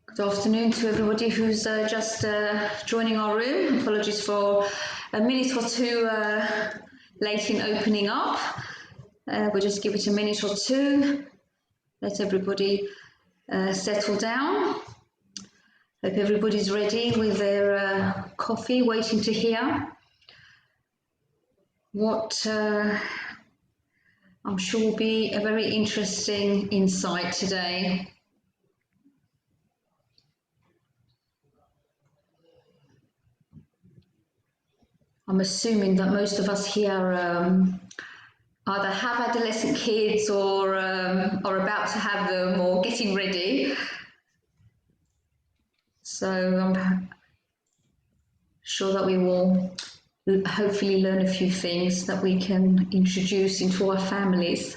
Good afternoon to everybody who's just joining our room. Apologies for a minute or two late in opening up. We'll just give it a minute or two, let everybody settle down. Hope everybody's ready with their coffee, waiting to hear what I'm sure will be a very interesting insight today. I'm assuming that most of us here either have adolescent kids or are about to have them or getting ready. So I'm sure that we will hopefully learn a few things that we can introduce into our families.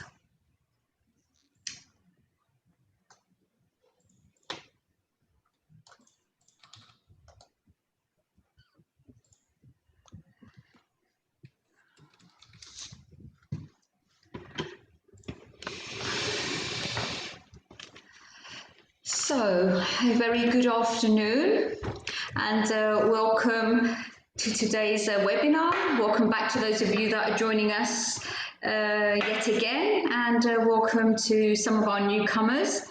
So, a very good afternoon and welcome to today's webinar. Welcome back to those of you that are joining us yet again, and welcome to some of our newcomers.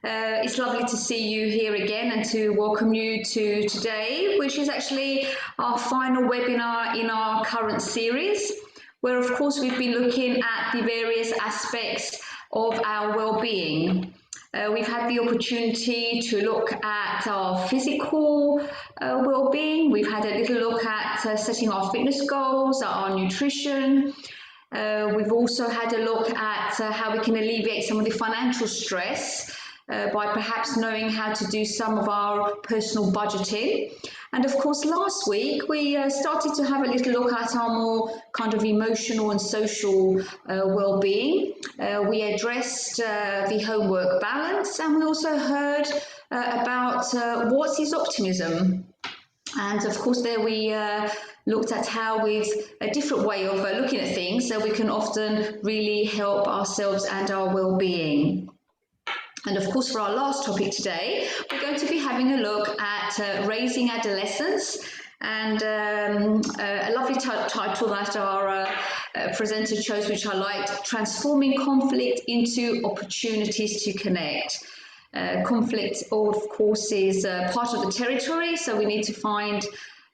It's lovely to see you here again and to welcome you to today, which is actually our final webinar in our current series, where of course we've been looking at the various aspects of our well-being. We've had the opportunity to look at our physical well-being. We've had a little look at setting our fitness goals, our nutrition. We've also had a look at how we can alleviate some of the financial stress by perhaps knowing how to do some of our personal budgeting. And of course, last week we started to have a little look at our more kind of emotional and social well-being. We addressed the homework balance, and we also heard about what is optimism. And of course, there we looked at how with a different way of looking at things, so we can often really help ourselves and our well-being. And of course, for our last topic today, we're going to be having a look at raising adolescents, and a lovely title that our presenter chose, which I liked: transforming conflict into opportunities to connect. Conflict, of course, is part of the territory, so we need to find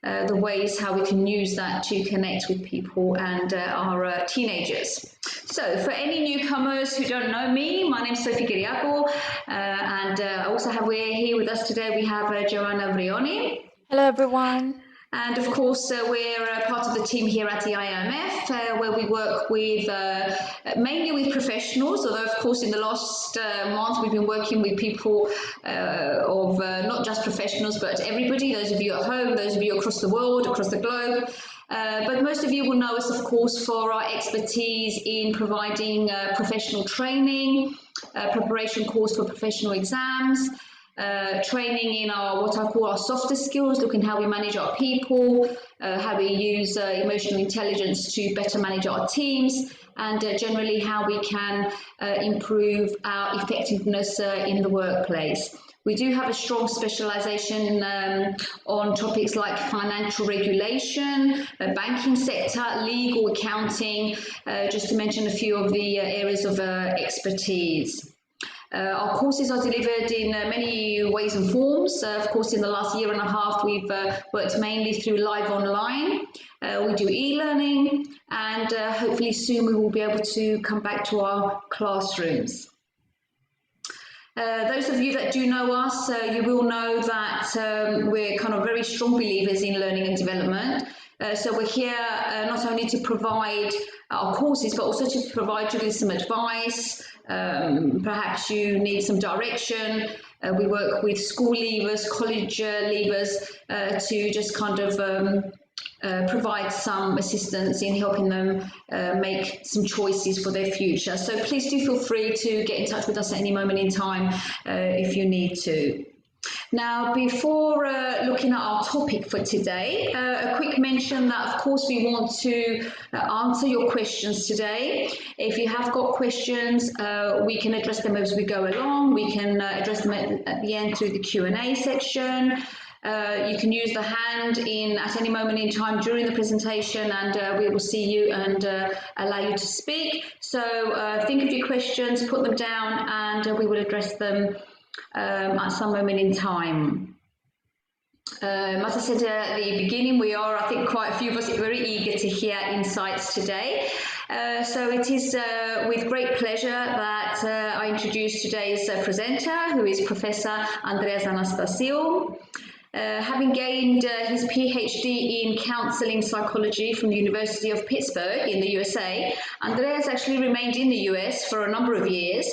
the ways how we can use that to connect with people and our teenagers. So for any newcomers who don't know me, my name is Sophie Kiriakou, and also we're here with us today, we have Joanna Vrioni. Hello everyone. And of course, we're part of the team here at the EIMF, where we work with mainly with professionals, although of course in the last month we've been working with people of not just professionals, but everybody, those of you at home, those of you across the world, across the globe. But most of you will know us, of course, for our expertise in providing professional training, preparation course for professional exams, training in our what I call our softer skills, looking how we manage our people, how we use emotional intelligence to better manage our teams, and generally how we can improve our effectiveness in the workplace. We do have a strong specialization on topics like financial regulation, banking sector, legal, accounting, just to mention a few of the areas of expertise. Our courses are delivered in many ways and forms. Of course, in the last year and a half, we've worked mainly through live online. We do e-learning, and hopefully soon we will be able to come back to our classrooms. Those of you that do know us, you will know that we're kind of very strong believers in learning and development. So we're here not only to provide our courses, but also to provide you with some advice. Perhaps you need some direction. We work with school leavers, college leavers, to just kind of provide some assistance in helping them make some choices for their future. So please do feel free to get in touch with us at any moment in time if you need to. Now, before looking at our topic for today, a quick mention that, of course, we want to answer your questions today. If you have got questions, we can address them as we go along. We can address them at the end through the Q&A section. You can use the hand at any moment in time during the presentation, and we will see you and allow you to speak. So think of your questions, put them down, and we will address them at some moment in time. As I said at the beginning, we are, I think, quite a few of us very eager to hear insights today. So it is with great pleasure that I introduce today's presenter, who is Professor Anastasio. Having gained his PhD in counseling psychology from the University of Pittsburgh in the USA, Andreas actually remained in the US for a number of years,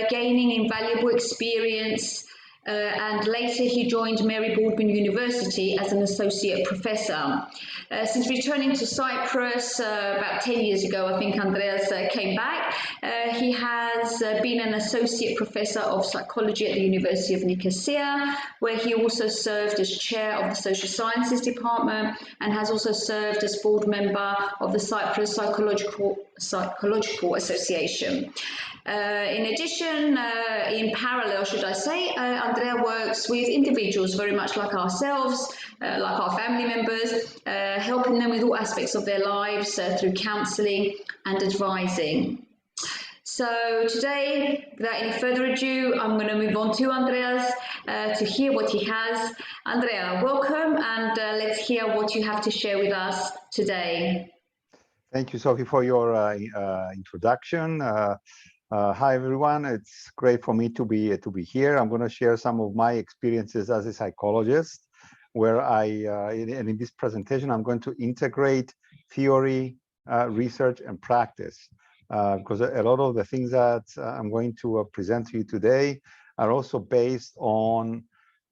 gaining invaluable experience, and later he joined Mary Baldwin University as an associate professor. Since returning to Cyprus about 10 years ago, I think Andreas came back, he has been an associate professor of psychology at the University of Nicosia, where he also served as chair of the social sciences department and has also served as board member of the Cyprus Psychological Association. In addition, in parallel, should I say, Andrea works with individuals very much like ourselves, like our family members, helping them with all aspects of their lives through counselling and advising. So today, without any further ado, I'm going to move on to Andreas to hear what he has. Andrea, welcome, and let's hear what you have to share with us today. Thank you, Sophie, for your introduction. Hi, everyone. It's great for me to be here. I'm going to share some of my experiences as a psychologist, where and in this presentation, I'm going to integrate theory, research, and practice, because a lot of the things that I'm going to present to you today are also based on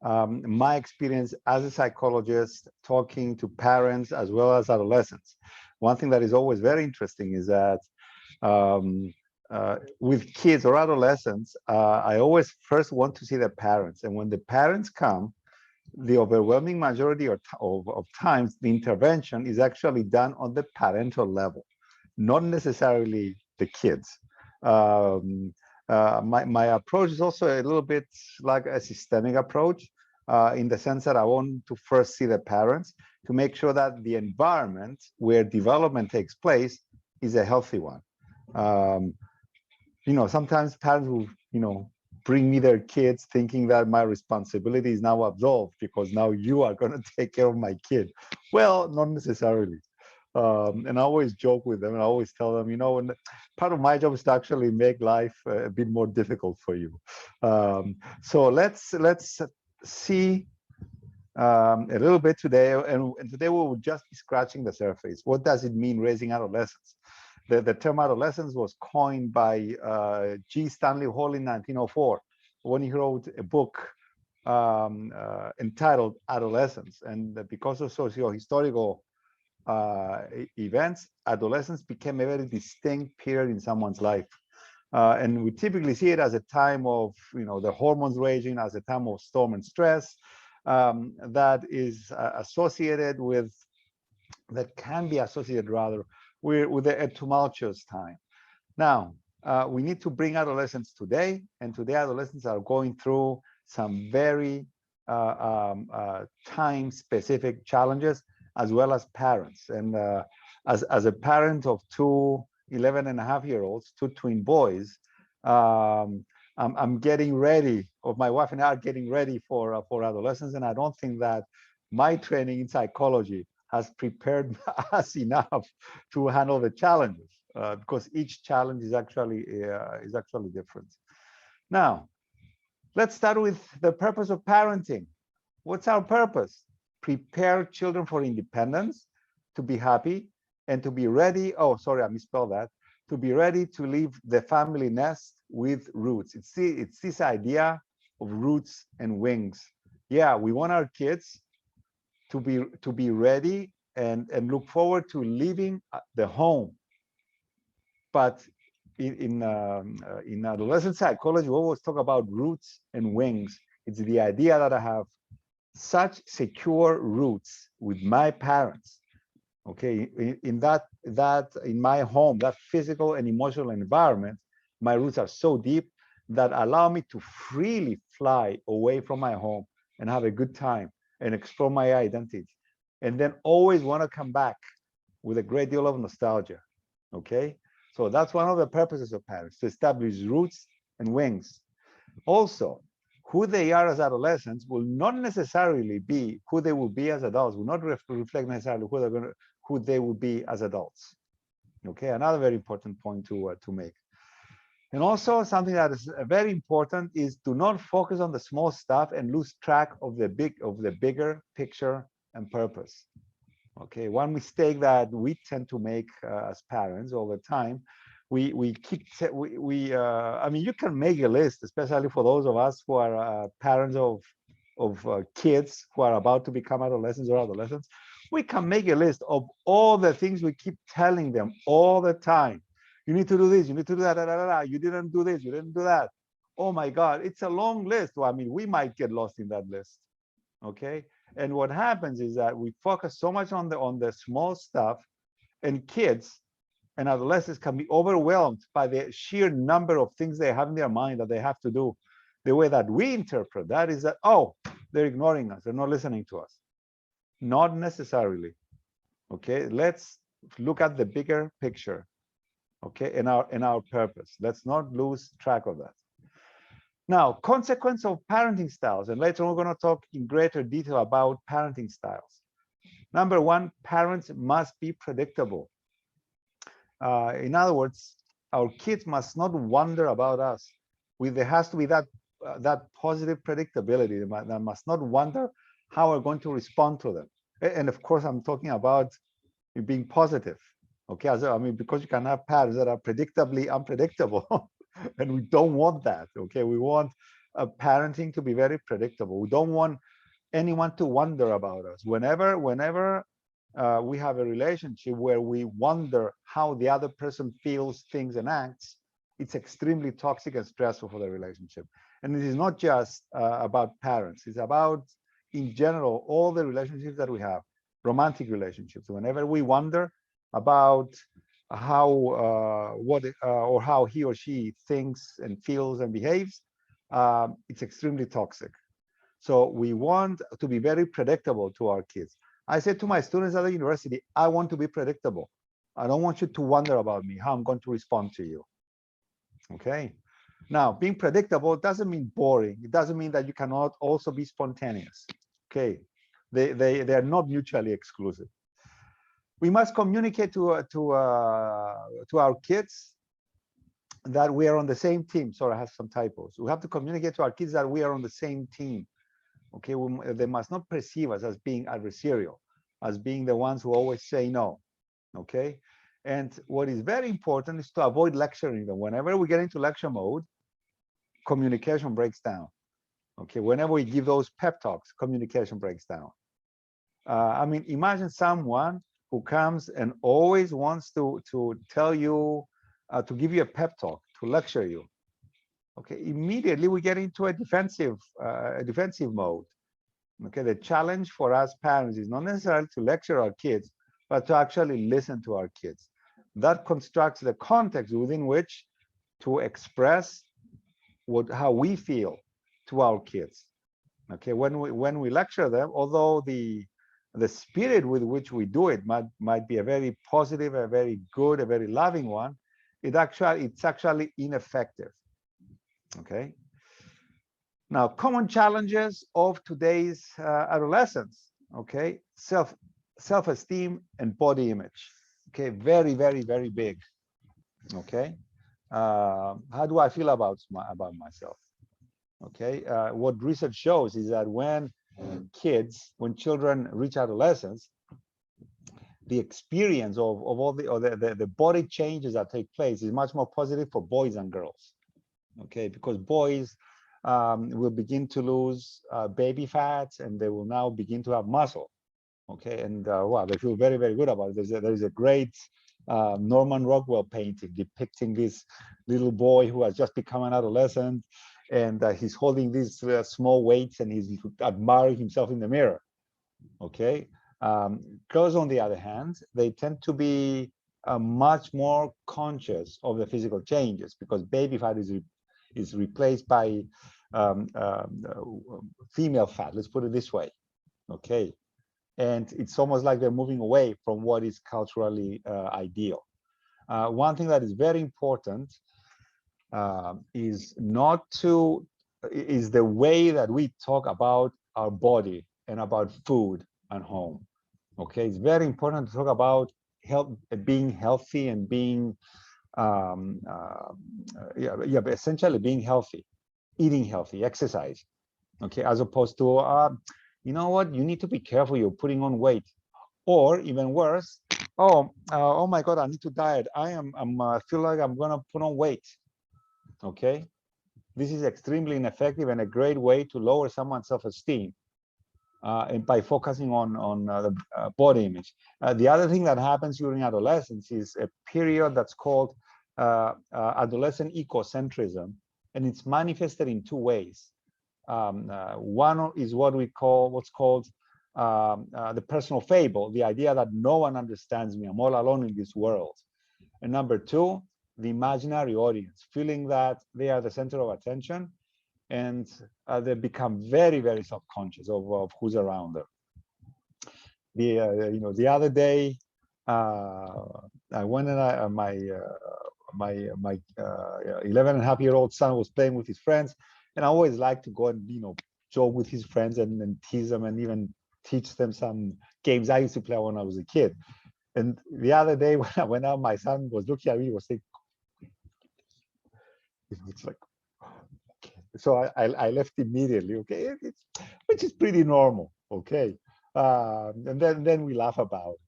my experience as a psychologist, talking to parents as well as adolescents. One thing that is always very interesting is that with kids or adolescents, I always first want to see the parents. And when the parents come, the overwhelming majority of times, the intervention is actually done on the parental level, not necessarily the kids. My approach is also a little bit like a systemic approach, in the sense that I want to first see the parents to make sure that the environment where development takes place is a healthy one. Sometimes parents will, bring me their kids thinking that my responsibility is now absolved because now you are going to take care of my kid. Well, not necessarily. And I always joke with them and I always tell them, and part of my job is to actually make life a bit more difficult for you. So let's see a little bit today, and today we will just be scratching the surface. What does it mean raising adolescents? The term adolescence was coined by G. Stanley Hall in 1904 when he wrote a book entitled Adolescence. And because of socio-historical events, adolescence became a very distinct period in someone's life. And we typically see it as a time of, the hormones raging, as a time of storm and stress that is associated with, that can be associated rather with a tumultuous time. Now, we need to bring adolescents today, and today adolescents are going through some very time-specific challenges, as well as parents. And as a parent of two 11-and-a-half-year-olds, two twin boys, I'm getting ready, or my wife and I are getting ready for adolescence, and I don't think that my training in psychology has prepared us enough to handle the challenges, because each challenge is actually different. Now, let's start with the purpose of parenting. What's our purpose? Prepare children for independence, to be happy, and to be ready. Oh, sorry, I misspelled that. To be ready to leave the family nest with roots. It's this idea of roots and wings. Yeah, we want our kids to be ready and look forward to leaving the home. But in adolescent psychology, we always talk about roots and wings It's the idea that I have such secure roots with my parents, okay, in my home, that physical and emotional environment, my roots are so deep that allow me to freely fly away from my home and have a good time and explore my identity, and then always want to come back with a great deal of nostalgia. Okay, so that's one of the purposes of parents, to establish roots and wings. Also, who they are as adolescents will not necessarily be who they will be as adults, will not reflect necessarily who they will be as adults. Okay, another very important point to make. And also something that is very important is to not focus on the small stuff and lose track of the bigger picture and purpose. Okay, one mistake that we tend to make as parents all the time, I mean, you can make a list, especially for those of us who are parents of kids who are about to become adolescents or adolescents. We can make a list of all the things we keep telling them all the time. You need to do this, you need to do that, you didn't do this, you didn't do that. Oh my God, it's a long list. Well, I mean, we might get lost in that list. Okay, and what happens is that we focus so much on the small stuff, and kids and adolescents can be overwhelmed by the sheer number of things they have in their mind that they have to do. The way that we interpret that is that, oh, they're ignoring us, they're not listening to us. Not necessarily. Okay, let's look at the bigger picture. Okay, and our purpose. Let's not lose track of that. Now, consequence of parenting styles, and later on we're going to talk in greater detail about parenting styles. Number one, parents must be predictable. In other words, our kids must not wonder about us. There has to be that positive predictability. They must not wonder how we're going to respond to them. And of course, I'm talking about being positive. Okay, I mean, because you can have parents that are predictably unpredictable, and we don't want that. Okay, we want parenting to be very predictable. We don't want anyone to wonder about us. Whenever we have a relationship where we wonder how the other person feels, thinks, and acts, it's extremely toxic and stressful for the relationship. And it is not just about parents. It's about, in general, all the relationships that we have, romantic relationships. Whenever we wonder about how or how he or she thinks and feels and behaves, it's extremely toxic. So we want to be very predictable to our kids. I said to my students at the university, I want to be predictable. I don't want you to wonder about me, how I'm going to respond to you. Okay. Now, being predictable doesn't mean boring. It doesn't mean that you cannot also be spontaneous. Okay. They are not mutually exclusive. We must communicate to our kids that we are on the same team. Sorry, I have some typos. We have to communicate to our kids that we are on the same team. Okay, they must not perceive us as being adversarial, as being the ones who always say no. Okay, and what is very important is to avoid lecturing them. Whenever we get into lecture mode, communication breaks down. Okay, whenever we give those pep talks, communication breaks down. I mean, imagine someone who comes and always wants to tell you, to give you a pep talk, to lecture you. Okay, immediately we get into a defensive mode. Okay, the challenge for us parents is not necessarily to lecture our kids, but to actually listen to our kids. That constructs the context within which to express how we feel to our kids. Okay, when we lecture them, although the spirit with which we do it might be a very positive, a very good, a very loving one, it's actually ineffective. Okay. Now, common challenges of today's adolescents. Okay, self-esteem and body image. Okay, very, very, very big. Okay, how do I feel about myself? Okay, what research shows is that when children reach adolescence, the experience of all the body changes that take place is much more positive for boys than girls. Okay, because boys will begin to lose baby fats, and they will now begin to have muscle. Okay, and wow, they feel very, very good about it. There is a great Norman Rockwell painting depicting this little boy who has just become an adolescent, and he's holding these small weights and he's admiring himself in the mirror. Okay. Girls, on the other hand, they tend to be much more conscious of the physical changes, because baby fat is replaced by female fat. Let's put it this way. Okay. And it's almost like they're moving away from what is culturally ideal. One thing that is very important is the way that we talk about our body and about food and home. Okay, it's very important to talk about being healthy and being essentially being healthy, eating healthy, exercise. Okay, as opposed to you know what, you need to be careful, you're putting on weight. Or even worse, oh my God, I need to diet. I feel like I'm gonna put on weight. Okay, this is extremely ineffective and a great way to lower someone's self-esteem, and by focusing on the body image. The other thing that happens during adolescence is a period that's called Adolescent Ecocentrism, and it's manifested in two ways. One is what's called the personal fable, the idea that no one understands me, I'm all alone in this world. And number two, the imaginary audience, feeling that they are the center of attention, and they become very, very self-conscious of who's around them. The other day, I went and my 11-and-a-half-year-old son was playing with his friends, and I always like to go and joke with his friends and tease them and even teach them some games I used to play when I was a kid. And the other day when I went out, my son was looking at me, was saying, it's like, okay. So I left immediately, okay, which is pretty normal, okay. And then we laugh about it.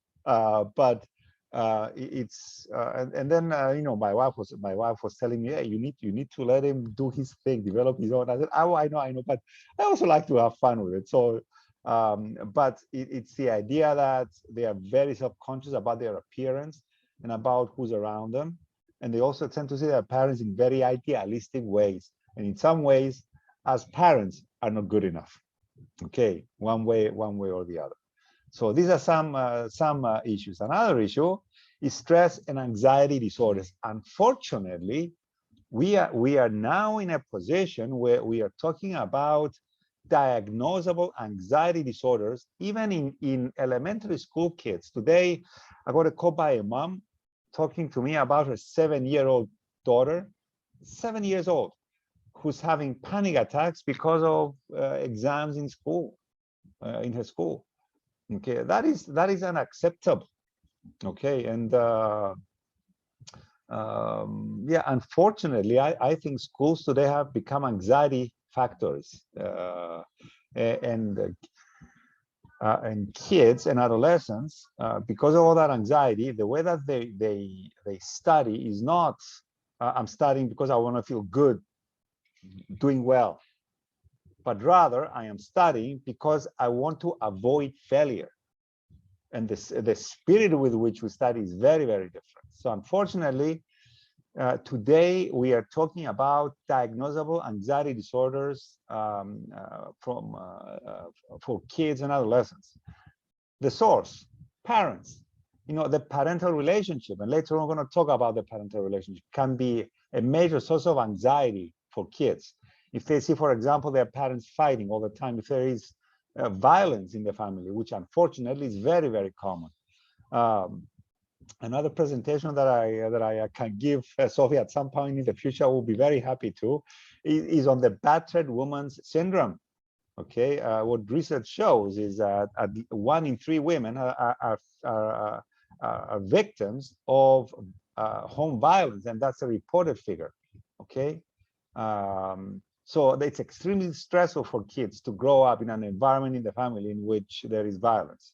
But and then my wife was telling me, hey, you need to let him do his thing, develop his own. I said, oh, I know, but I also like to have fun with it. So but it's the idea that they are very self-conscious about their appearance and about who's around them, and they also tend to see their parents in very idealistic ways, and in some ways as parents are not good enough. Okay, one way or the other. So these are some issues. Another issue is stress and anxiety disorders. Unfortunately, we are now in a position where we are talking about diagnosable anxiety disorders, even in elementary school kids. Today, I got a call by a mom talking to me about her 7-year-old daughter, 7 years old, who's having panic attacks because of exams in school, in her school. Okay, that is unacceptable. Okay, and yeah, unfortunately, I think schools today have become anxiety factories, and kids and adolescents, because of all that anxiety, the way that they study is not I'm studying because I want to feel good, doing well, but rather I am studying because I want to avoid failure. And the spirit with which we study is very, very different. So unfortunately, today we are talking about diagnosable anxiety disorders for kids and adolescents. The source, parents. The parental relationship, and later on we're going to talk about the parental relationship, can be a major source of anxiety for kids. If they see, for example, their parents fighting all the time, if there is violence in the family, which unfortunately is very, very common. Another presentation that I can give Sophie at some point in the future, I will be very happy to, is on the battered woman's syndrome. Okay, what research shows is that 1 in 3 women are victims of home violence, and that's a reported figure. Okay. So it's extremely stressful for kids to grow up in an environment in the family in which there is violence.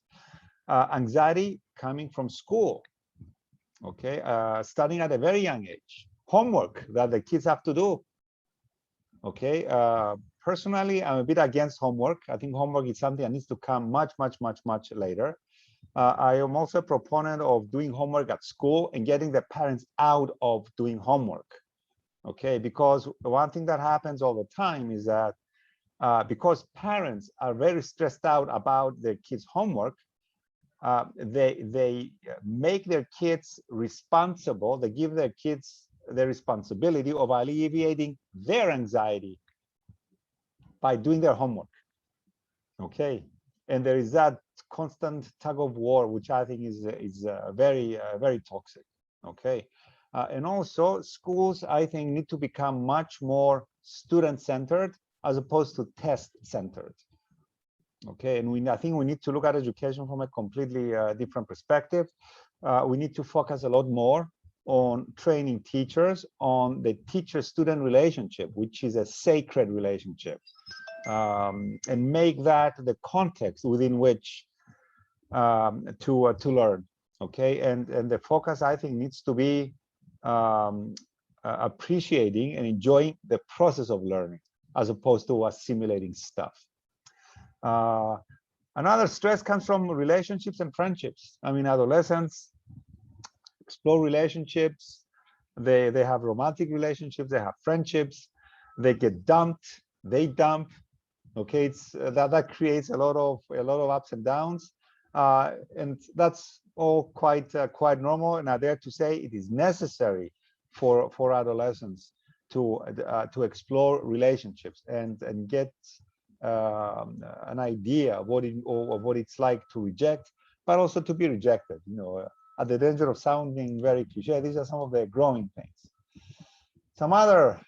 Anxiety coming from school, okay, starting at a very young age. Homework that the kids have to do, okay. Personally, I'm a bit against homework. I think homework is something that needs to come much, much, much, much later. I am also a proponent of doing homework at school and getting the parents out of doing homework. Okay, because one thing that happens all the time is that because parents are very stressed out about their kids' homework, they make their kids responsible. They give their kids the responsibility of alleviating their anxiety by doing their homework. Okay, and there is that constant tug of war, which I think is very very toxic. Okay, and also schools, I think, need to become much more student-centered as opposed to test-centered. Okay, and I think we need to look at education from a completely different perspective. We need to focus a lot more on training teachers on the teacher-student relationship, which is a sacred relationship, and make that the context within which to learn. Okay, and the focus, I think, needs to be appreciating and enjoying the process of learning as opposed to assimilating stuff. Another stress comes from relationships and friendships. I mean, adolescents explore relationships. They have romantic relationships. They have friendships. They get dumped. They dump. Okay, it's that creates a lot of ups and downs, and that's all quite normal. And I dare to say it is necessary for adolescents to explore relationships and get an idea of what it's like to reject, but also to be rejected. You know, at the danger of sounding very cliche, these are some of the growing pains. Some other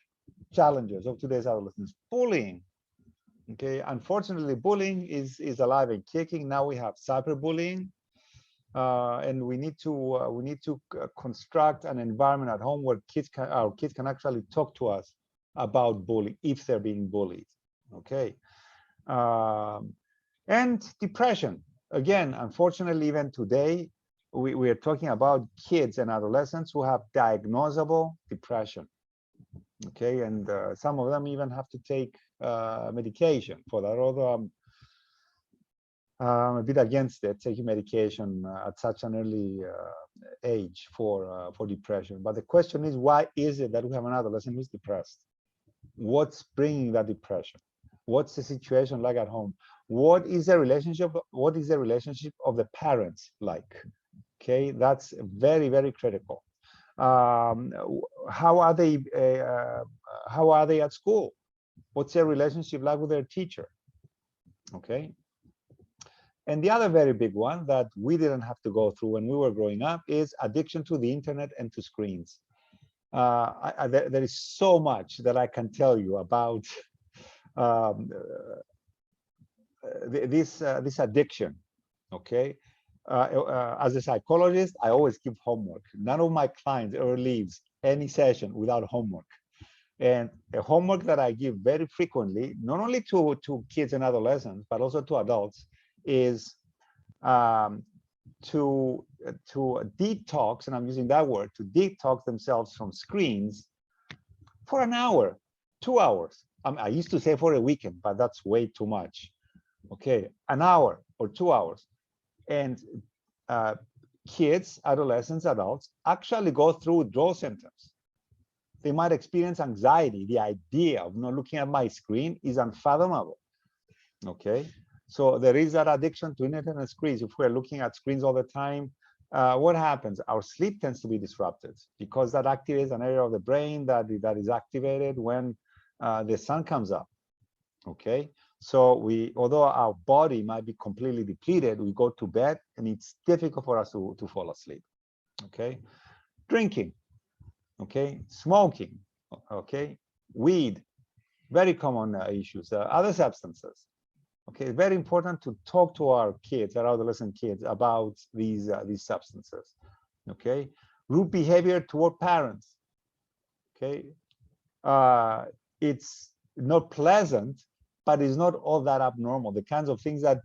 challenges of today's adolescents: bullying. Okay, unfortunately, bullying is alive and kicking. Now we have cyberbullying, and we need to construct an environment at home where our kids can actually talk to us about bullying if they're being bullied. Okay. And depression. Again, unfortunately, even today, we are talking about kids and adolescents who have diagnosable depression. Okay, and some of them even have to take medication for that, although I'm a bit against it, taking medication at such an early age for depression. But the question is, why is it that we have an adolescent who's depressed? What's bringing that depression? What's the situation like at home? What is the relationship? What is the relationship of the parents like? Okay, that's very, very critical. How are they? How are they at school? What's their relationship like with their teacher? Okay. And the other very big one that we didn't have to go through when we were growing up is addiction to the internet and to screens. There is so much that I can tell you about this addiction. Okay, as a psychologist, I always give homework. None of my clients ever leaves any session without homework. And a homework that I give very frequently, not only to kids and adolescents, but also to adults, is to detox, and I'm using that word, to detox themselves from screens for an hour, 2 hours. I used to say for a weekend, but that's way too much. Okay, an hour or 2 hours. And kids, adolescents, adults actually go through withdrawal symptoms. They might experience anxiety. The idea of not looking at my screen is unfathomable. Okay, so there is that addiction to internet and screens. If we're looking at screens all the time, what happens? Our sleep tends to be disrupted because that activates an area of the brain that is activated when the sun comes up. Okay, so although our body might be completely depleted, we go to bed and it's difficult for us to fall asleep. Okay, drinking. Okay, smoking. Okay, weed, very common issues. Other substances. Okay, very important to talk to our kids, our adolescent kids, about these substances. Okay, rude behavior toward parents. Okay, it's not pleasant, but it's not all that abnormal. The kinds of things that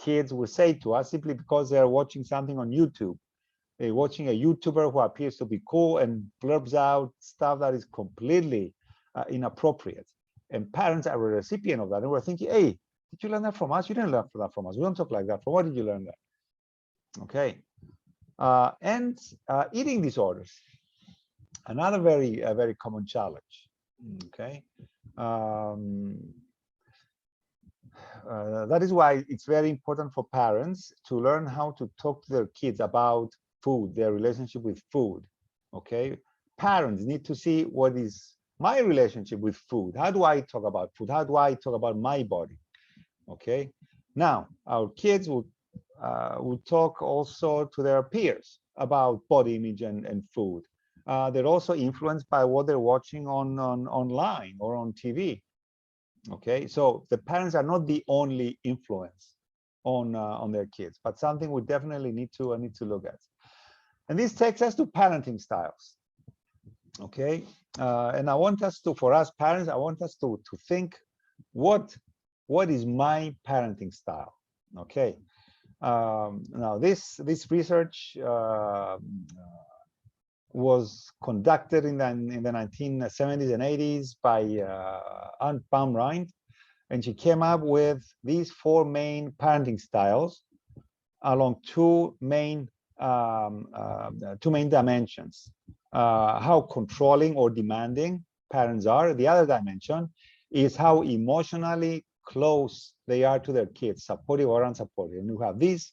kids will say to us simply because they're watching something on YouTube. They're watching a YouTuber who appears to be cool and blurbs out stuff that is completely inappropriate. And parents are a recipient of that. And we're thinking, hey, did you learn that from us? You didn't learn that from us. We don't talk like that. From what did you learn that? Okay. And eating disorders. Another very common challenge. Okay. That is why it's very important for parents to learn how to talk to their kids about food, their relationship with food. Okay, parents need to see what is my relationship with food. How do I talk about food? How do I talk about my body? Okay, now our kids will talk also to their peers about body image and food. They're also influenced by what they're watching on online or on TV. Okay, so the parents are not the only influence on their kids, but something we definitely need to look at. And this takes us to parenting styles. Okay, and I want us to, for us parents, I want us to think what is my parenting style. Okay, now this research was conducted in the 1970s and 80s by Aunt Baumrind, and she came up with these 4 main parenting styles along two main dimensions: how controlling or demanding parents are. The other dimension is how emotionally close they are to their kids, supportive or unsupportive. And you have these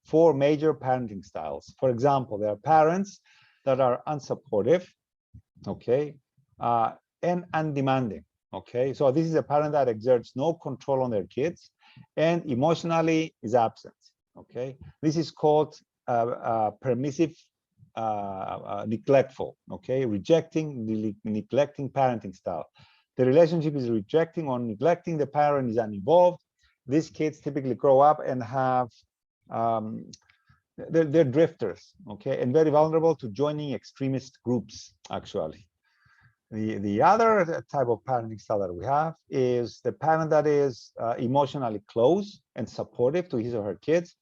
4 major parenting styles. For example, there are parents that are unsupportive, okay, and undemanding, okay. So this is a parent that exerts no control on their kids and emotionally is absent, okay. This is called permissive neglectful, okay, rejecting, neglecting parenting style. The relationship is rejecting or neglecting, the parent is uninvolved. These kids typically grow up and have they're drifters, okay, and very vulnerable to joining extremist groups, actually. The other type of parenting style that we have is the parent that is emotionally close and supportive to his or her kids,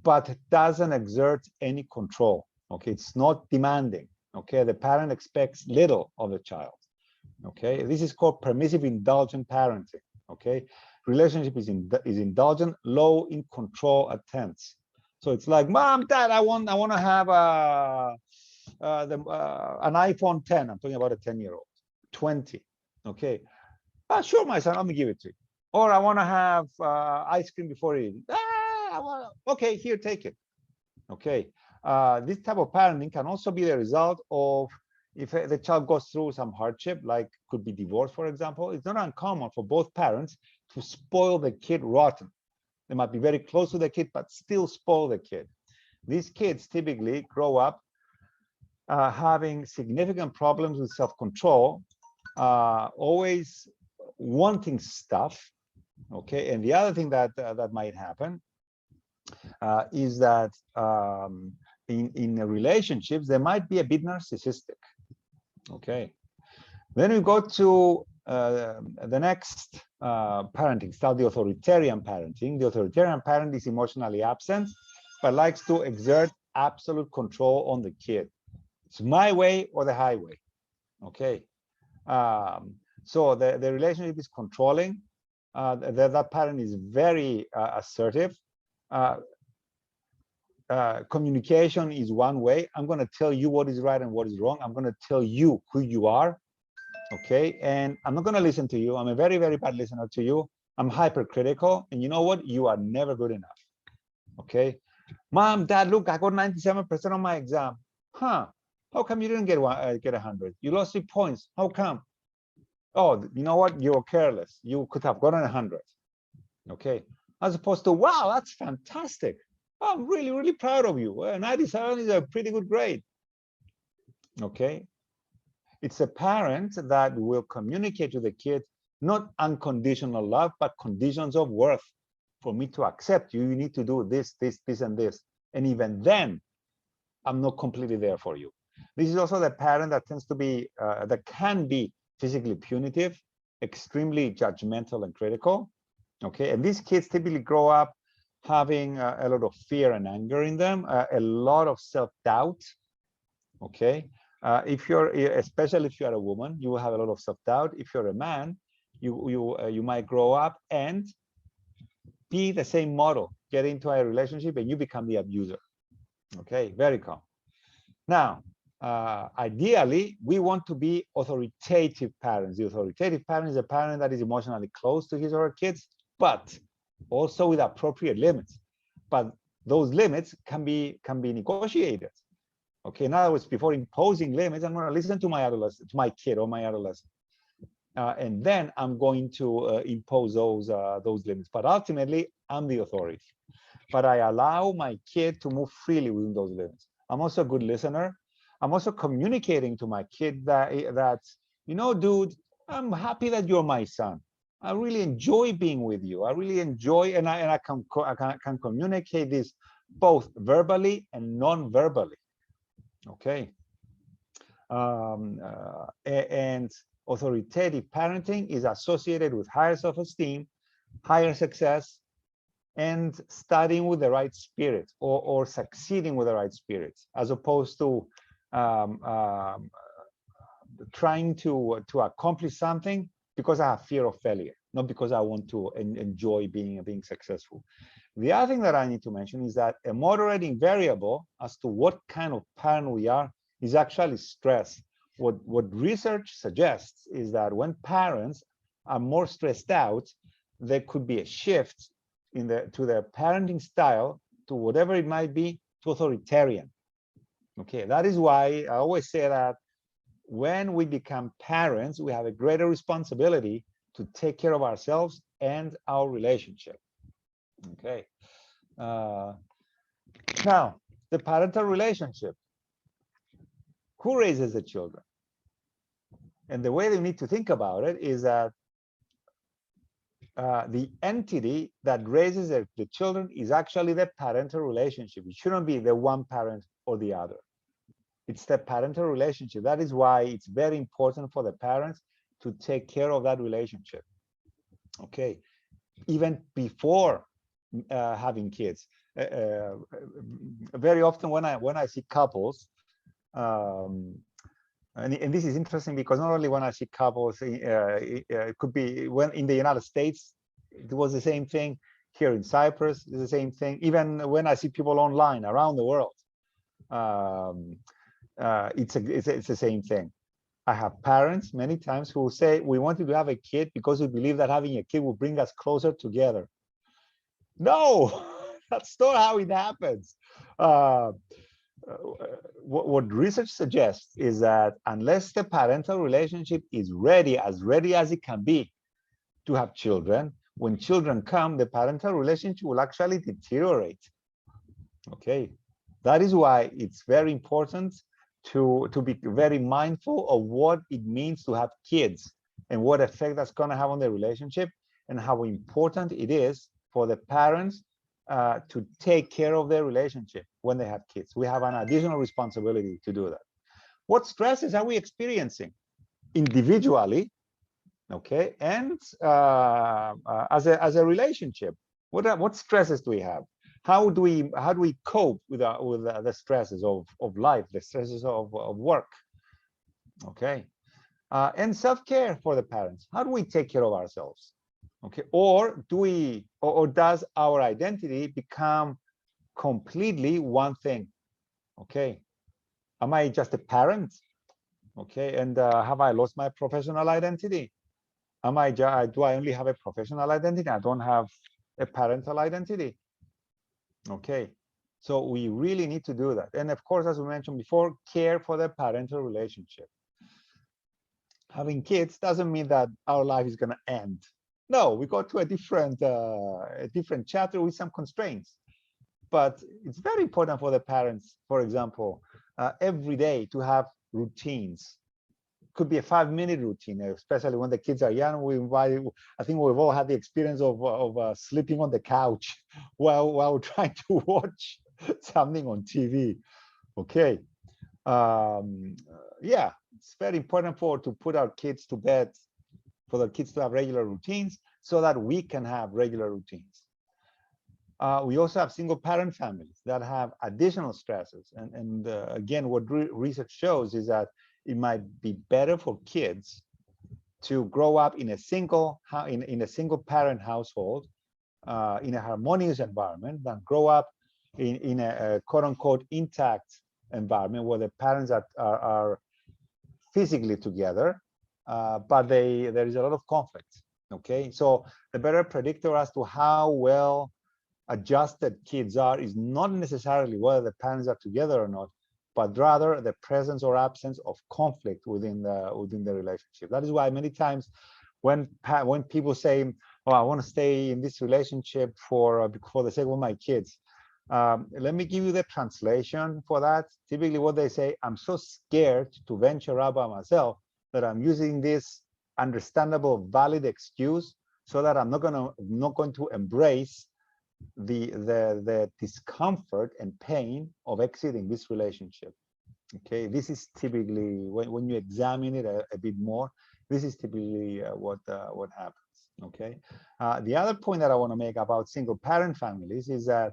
but doesn't exert any control, okay. It's not demanding, okay. The parent expects little of the child, okay. This is called permissive indulgent parenting, okay. Relationship is indulgent, low in control attempts. So it's like, Mom, Dad, I want to have an iPhone 10. I'm talking about a 10-year-old, 20. Okay. Sure, my son, let me give it to you. Or I want to have ice cream before eating. Okay, here, take it. Okay. This type of parenting can also be the result of if the child goes through some hardship, like could be divorce, for example. It's not uncommon for both parents to spoil the kid rotten. They might be very close to the kid, but still spoil the kid. These kids typically grow up having significant problems with self-control, always wanting stuff, okay? And the other thing that might happen is that in relationships, they might be a bit narcissistic, okay? Then we go to the next parenting style, the authoritarian parenting. The authoritarian parent is emotionally absent, but likes to exert absolute control on the kid. It's my way or the highway, okay? So the relationship is controlling. That parent is very assertive. Communication is one way. I'm going to tell you what is right and what is wrong. I'm going to tell you who you are, okay? And I'm not going to listen to you. I'm a very, very bad listener to you. I'm hypercritical, and you know what? You are never good enough, okay? Mom, Dad, look, I got 97% on my exam. Huh? How come you didn't get 100? You lost 3 points. How come? Oh, you know what? You're careless. You could have gotten 100, okay? As opposed to, wow, that's fantastic. I'm really, really proud of you. 97 is a pretty good grade, okay? It's a parent that will communicate to the kid not unconditional love, but conditions of worth. For me to accept you, you need to do this, this, this, and this. And even then, I'm not completely there for you. This is also the parent that tends to be, that can be physically punitive, extremely judgmental and critical, okay? And these kids typically grow up having a lot of fear and anger in them, a lot of self-doubt, okay? If you're, especially if you're a woman, you will have a lot of self-doubt. If you're a man, you might grow up and be the same model, get into a relationship and you become the abuser, okay? Very common. Now, ideally, we want to be authoritative parents. The authoritative parent is a parent that is emotionally close to his or her kids, but also with appropriate limits. But those limits can be negotiated. Okay, in other words, before imposing limits, I'm going to listen to my adolescent, to my kid or my adolescent, and then I'm going to impose those limits. But ultimately, I'm the authority. But I allow my kid to move freely within those limits. I'm also a good listener. I'm also communicating to my kid that you know, dude, I'm happy that you're my son. I really enjoy being with you. I really enjoy, and I can communicate this both verbally and non-verbally. Okay. And authoritative parenting is associated with higher self-esteem, higher success, and studying with the right spirit, or succeeding with the right spirit, as opposed to trying to accomplish something because I have fear of failure, not because I want to enjoy being successful. The other thing that I need to mention is that a moderating variable as to what kind of parent we are is actually stress. What research suggests is that when parents are more stressed out, there could be a shift to their parenting style, to whatever it might be, to authoritarian. Okay, that is why I always say that when we become parents, we have a greater responsibility to take care of ourselves and our relationship. Okay. Now, the parental relationship. Who raises the children? And the way they need to think about it is that the entity that raises the children is actually the parental relationship. It shouldn't be the one parent or the other. It's the parental relationship. That is why it's very important for the parents to take care of that relationship. Okay, even before having kids. Very often when I see couples, and this is interesting because not only when I see couples, it could be when in the United States, it was the same thing. Here in Cyprus, it's the same thing. Even when I see people online around the world, it's the same thing. I have parents many times who say, we wanted to have a kid because we believe that having a kid will bring us closer together. No, that's not how it happens. What research suggests is that unless the parental relationship is ready as it can be to have children, when children come, the parental relationship will actually deteriorate. Okay, that is why it's very important to be very mindful of what it means to have kids and what effect that's going to have on the relationship, and how important it is for the parents to take care of their relationship when they have kids. We have an additional responsibility to do that. What stresses are we experiencing individually, okay, and as a relationship? What stresses do we have? How do we cope with the stresses of life, the stresses of work? Okay, and self-care for the parents. How do we take care of ourselves? Okay, or does our identity become completely one thing? Okay, am I just a parent? Okay, and have I lost my professional identity? Do I only have a professional identity? I don't have a parental identity. Okay, so we really need to do that. And of course, as we mentioned before, care for the parental relationship. Having kids doesn't mean that our life is going to end. No, we go to a different chapter with some constraints. But it's very important for the parents, for example, every day to have routines. Could be a 5-minute routine, especially when the kids are young. I think we've all had the experience of sleeping on the couch while trying to watch something on TV. Okay, yeah, it's very important to put our kids to bed, for the kids to have regular routines, so that we can have regular routines. We also have single parent families that have additional stresses, and again, what research shows is that it might be better for kids to grow up in a single parent household, in a harmonious environment, than grow up in a quote unquote intact environment where the parents are physically together, but there is a lot of conflict. Okay, so the better predictor as to how well adjusted kids are is not necessarily whether the parents are together or not, but rather the presence or absence of conflict within the relationship. That is why many times when people say, "Oh, I want to stay in this relationship for the sake of my kids," let me give you the translation for that. Typically, what they say, "I'm so scared to venture out by myself that I'm using this understandable, valid excuse so that I'm not going to embrace the discomfort and pain of exiting this relationship." Okay, this is typically when you examine it a bit more, this is typically what happens. Okay, the other point that I want to make about single parent families is that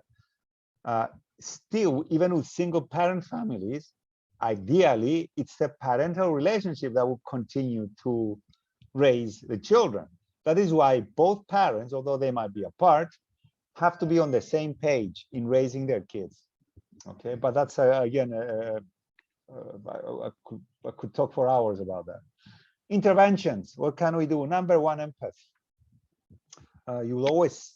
still, even with single parent families, ideally it's the parental relationship that will continue to raise the children. That is why both parents, although they might be apart, have to be on the same page in raising their kids. Okay, but that's again, I could talk for hours about that. Interventions, what can we do? Number one, empathy. You will always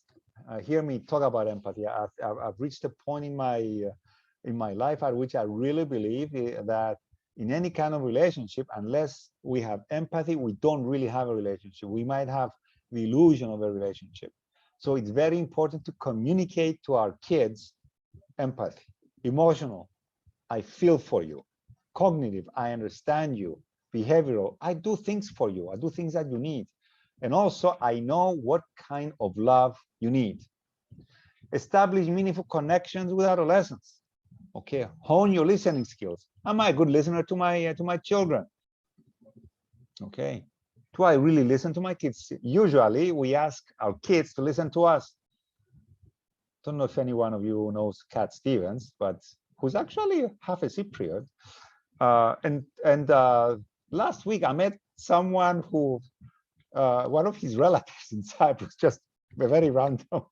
hear me talk about empathy. I've reached a point in my life at which I really believe that in any kind of relationship, unless we have empathy, we don't really have a relationship. We might have the illusion of a relationship. So it's very important to communicate to our kids empathy, emotional, I feel for you, cognitive, I understand you, behavioral, I do things for you, I do things that you need. And also, I know what kind of love you need. Establish meaningful connections with adolescents. Okay, hone your listening skills. Am I a good listener to my children? Okay, do I really listen to my kids? Usually, we ask our kids to listen to us. Don't know if any one of you knows Cat Stevens, but who's actually half a Cypriot. And last week I met someone who, one of his relatives in Cyprus, just a very random,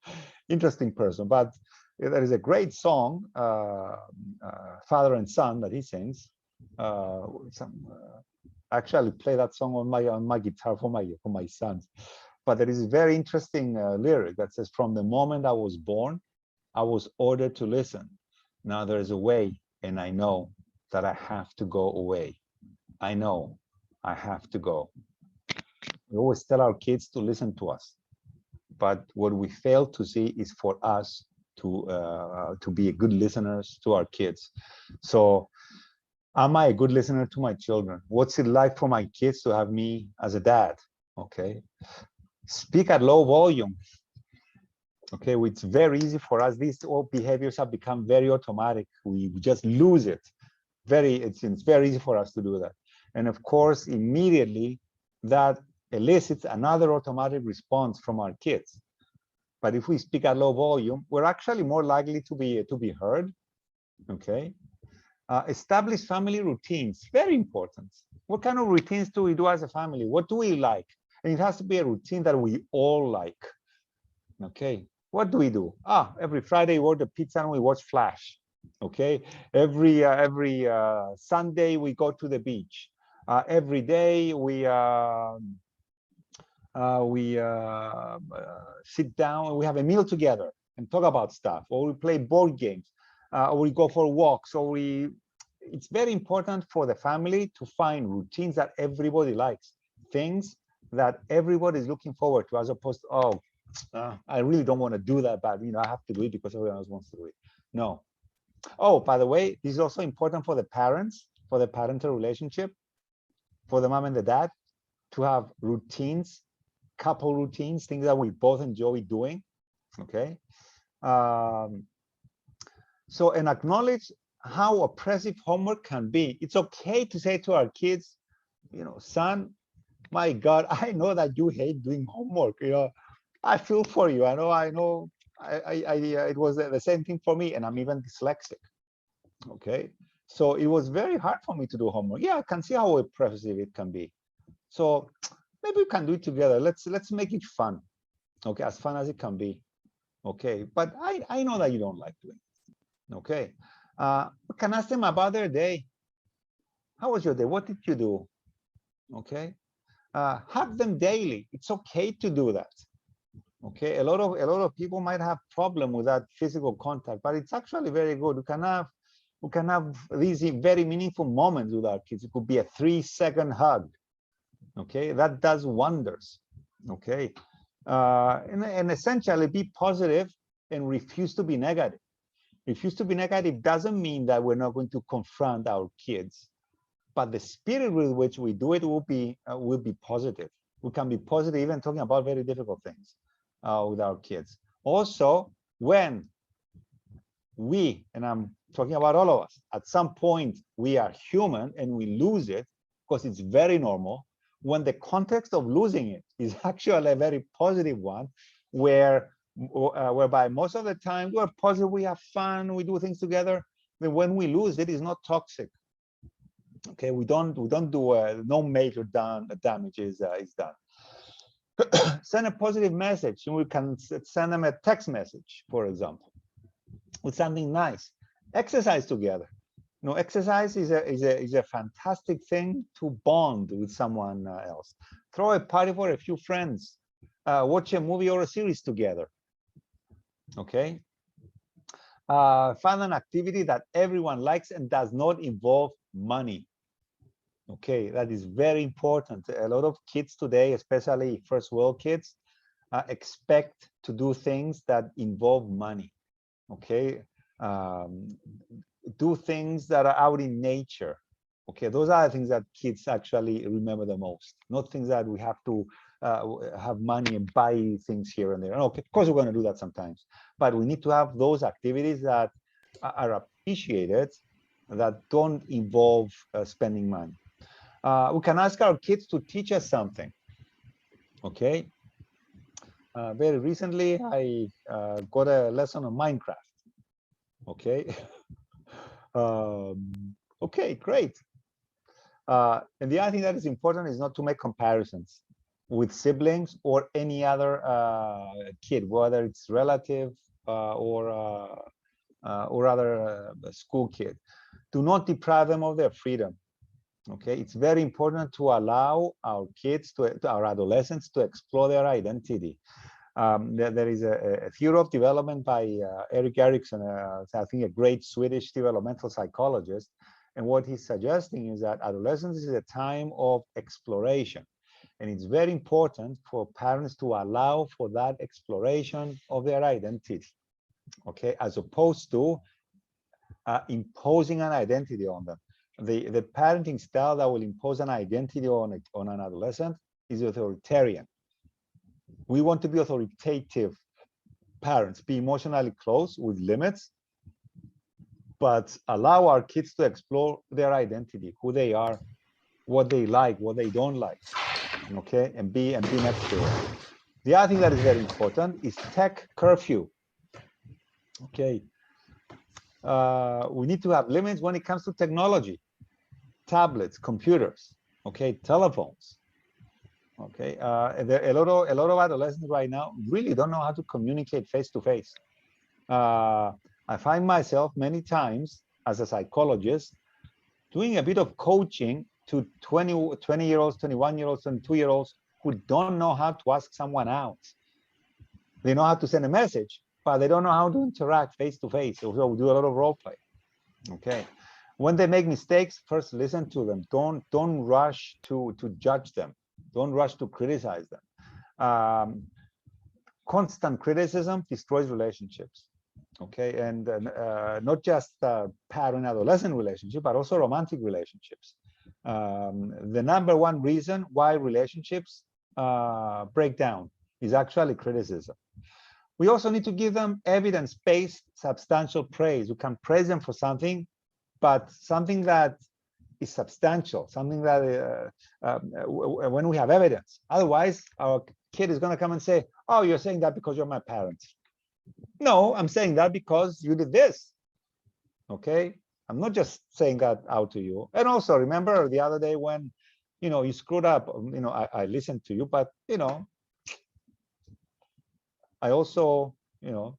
interesting person. But there is a great song, Father and Son, that he sings. Actually play that song on my guitar for my sons. But there is a very interesting lyric that says, "From the moment I was born, I was ordered to listen. Now there is a way, and I know that I have to go away. I know I have to go." We always tell our kids to listen to us, but what we fail to see is for us to be good listeners to our kids. So, am I a good listener to my children? What's it like for my kids to have me as a dad? Okay. Speak at low volume. Okay, it's very easy for us. These all behaviors have become very automatic. We just lose it. It's very easy for us to do that. And of course, immediately that elicits another automatic response from our kids. But if we speak at low volume, we're actually more likely to be heard. Okay. Establish family routines, very important. What kind of routines do we do as a family? What do we like? And it has to be a routine that we all like. Okay, what do we do? Every Friday we order pizza and we watch Flash. Okay, every Sunday we go to the beach. Every day we sit down, we have a meal together and talk about stuff, or we play board games. Or we go for walks, or it's very important for the family to find routines that everybody likes, things that everybody is looking forward to, as opposed to, I really don't want to do that, but I have to do it because everyone else wants to do it. No. Oh, by the way, this is also important for the parents, for the parental relationship, for the mom and the dad, to have routines, couple routines, things that we both enjoy doing. Okay. So, and acknowledge how oppressive homework can be. It's okay to say to our kids, son, my God, I know that you hate doing homework. I feel for you. I know. It was the same thing for me, and I'm even dyslexic. Okay, so it was very hard for me to do homework. Yeah, I can see how oppressive it can be. So maybe we can do it together. Let's make it fun. Okay, as fun as it can be. Okay, but I know that you don't like doing it. Okay, We can ask them about their day. How was your day? What did you do? Okay. Hug them daily. It's okay to do that. Okay. A lot of people might have problem with that physical contact, but it's actually very good. We can have these very meaningful moments with our kids. It could be a 3-second hug. Okay, that does wonders. Okay, and essentially be positive and refuse to be negative. Refuse to be negative doesn't mean that we're not going to confront our kids, but the spirit with which we do it will be positive. We can be positive even talking about very difficult things with our kids. Also, when we, and I'm talking about all of us, at some point we are human and we lose it, because it's very normal, when the context of losing it is actually a very positive one, whereby most of the time we're positive, we have fun, we do things together. But when we lose it, is not toxic. Okay, we don't do no major damage is done. Send a positive message, and we can send them a text message, for example, with something nice. Exercise together. You know, exercise is a fantastic thing to bond with someone else. Throw a party for a few friends. Watch a movie or a series together. Okay. Find an activity that everyone likes and does not involve money. Okay, that is very important. A lot of kids today, especially first world kids, expect to do things that involve money. Okay. Do things that are out in nature. Okay, those are the things that kids actually remember the most, not things that we have to have money and buy things here and there. Okay, of course we're going to do that sometimes, but we need to have those activities that are appreciated, that don't involve spending money. We can ask our kids to teach us something. Okay, very recently I got a lesson on Minecraft. Okay. Okay, great. And the other thing that is important is not to make comparisons with siblings or any other kid, whether it's relative or other school kid. Do not deprive them of their freedom. Okay, it's very important to allow our kids, our adolescents, to explore their identity. There is a theory of development by Erik Erikson, I think a great Swedish developmental psychologist. And what he's suggesting is that adolescence is a time of exploration. And it's very important for parents to allow for that exploration of their identity, okay, as opposed to imposing an identity on them. The parenting style that will impose an identity on an adolescent is authoritarian. We want to be authoritative parents, be emotionally close with limits, but allow our kids to explore their identity, who they are, what they like, what they don't like, okay, and be next to it. The other thing that is very important is tech curfew. Okay, we need to have limits when it comes to technology, tablets, computers, okay, telephones. Okay, a lot of adolescents right now really don't know how to communicate face to face. I find myself many times as a psychologist doing a bit of coaching to 20-year-olds, 21-year-olds, 22-year-olds who don't know how to ask someone out. They know how to send a message, but they don't know how to interact face to face. So we do a lot of role play. Okay, when they make mistakes, first listen to them. Don't rush to judge them. Don't rush to criticize them. Constant criticism destroys relationships. Okay, and not just parent-adolescent relationship, but also romantic relationships. The #1 reason why relationships break down is actually criticism. We also need to give them evidence-based substantial praise. We can praise them for something, but something that is substantial, something that when we have evidence. Otherwise, our kid is going to come and say, oh, you're saying that because you're my parent. No, I'm saying that because you did this. Okay, I'm not just saying that out to you. And also remember the other day when, you know, you screwed up, you know, I listened to you, but, you know, I also, you know,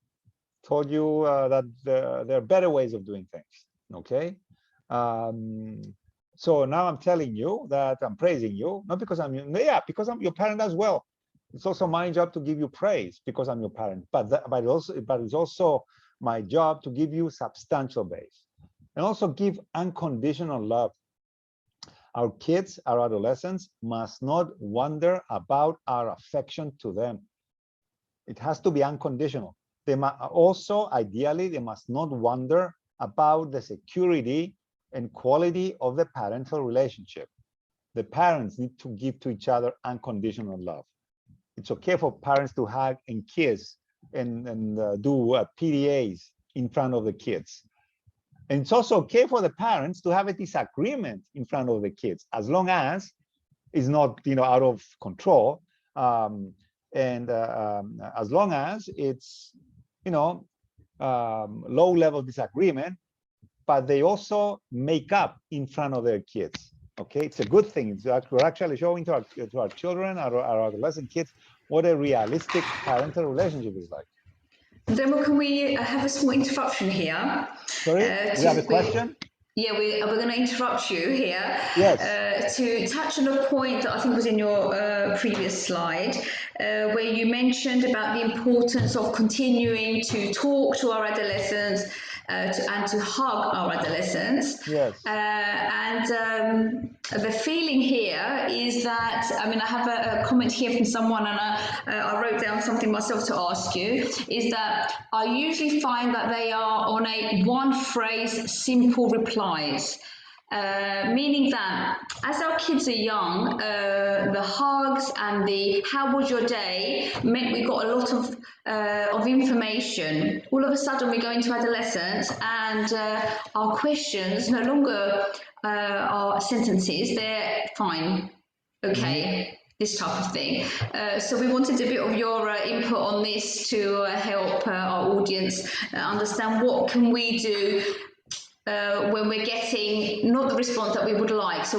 told you that there are better ways of doing things. Okay. So now I'm telling you that I'm praising you, not because because I'm your parent as well. It's also my job to give you praise because I'm your parent, but it's also my job to give you substantial base and also give unconditional love. Our kids, our adolescents must not wonder about our affection to them. It has to be unconditional. They must also, ideally, they must not wonder about the security and quality of the parental relationship. The parents need to give to each other unconditional love. It's okay for parents to hug and kiss and do PDAs in front of the kids. And it's also okay for the parents to have a disagreement in front of the kids, as long as it's not, out of control, and as long as it's, low-level disagreement, but they also make up in front of their kids. Okay, it's a good thing. We're actually showing to our children, our adolescent kids, what a realistic parental relationship is like. Then can we have a small interruption here? Sorry, we have a question? Yeah, we're going to interrupt you here. Yes. To touch on a point that I think was in your previous slide, where you mentioned about the importance of continuing to talk to our adolescents and to hug our adolescents. Yes. The feeling here is that, I have a comment here from someone, and I wrote down something myself to ask you, is that I usually find that they are on a one-phrase, simple replies. Meaning that as our kids are young, the hugs and the "how was your day" meant we got a lot of information. All of a sudden we go into adolescence and our questions no longer are sentences, they're fine, okay, this type of thing. So we wanted a bit of your input on this to help our audience understand what can we do when we're getting not the response that we would like. So